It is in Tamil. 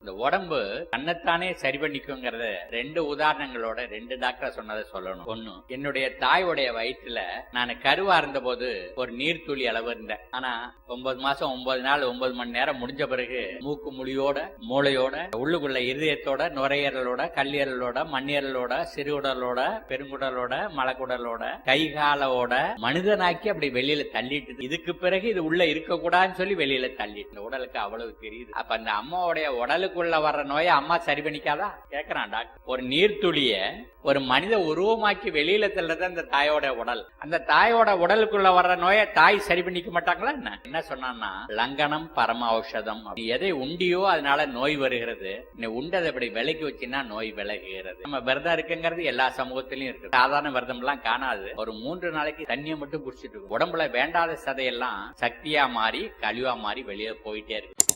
இந்த உடம்பு தன்னைத்தானே சரி பண்ணிக்குங்கிறத 2 உதாரணங்களோட 2 டாக்டர் சொன்னதை சொல்லணும். ஒண்ணு, என்னுடைய தாயோடைய வயிற்றுல நான் கருவா இருந்த போது ஒரு நீர்த்துளி அளவு இருந்தேன். ஆனா 9 மாசம் 9 நாள் 9 மணி நேரம் முடிஞ்ச பிறகு மூக்கு முடியோட மூளையோட உள்ளுக்குள்ள இருதயத்தோட நுரையீரலோட கல்லீரலோட மண்ணீரலோட சிறுகுடலோட பெருங்குடலோட மலக்குடலோட கைகாலோட மனிதனாக்கி அப்படி வெளியில தள்ளிட்டு, இதுக்கு பிறகு இது உள்ள இருக்க கூடாதுன்னு சொல்லி வெளியில தள்ளிட்டு, உடலுக்கு அவ்வளவு தெரியுது. அப்ப அந்த அம்மாவுடைய உடலுக்குள்ள வர்ற நோயை அம்மா சரி பண்ணிக்காதா கேக்குறான் டாக்டர். ஒரு நீர்த்துளிய ஒரு மனித உருவமாக்கி வெளியில தள்ளுறது அந்த தாயோட உடல். அந்த தாயோட உடலுக்குள்ள வர்ற நோயை தாய் சரி பண்ணிக்க மாட்டாங்களா? என்ன சொன்னான்னா, லங்கனம் பரம ஔஷதம். எதை உண்டியோ அதனால நோய் வருகிறது, நீ உண்டதை அப்படி விலைக்கு வச்சுன்னா நோய் விலகுகிறது. நம்ம விரதம் இருக்குங்கிறது எல்லா சமூகத்திலயும் இருக்கு. சாதாரண விரதம் எல்லாம் காணாது. ஒரு 3 நாளைக்கு தண்ணியை மட்டும் குடிச்சிட்டு இருக்கும். உடம்புல வேண்டாத சதையெல்லாம் சக்தியா மாறி கழிவா மாறி வெளியே போயிட்டே இருக்கு.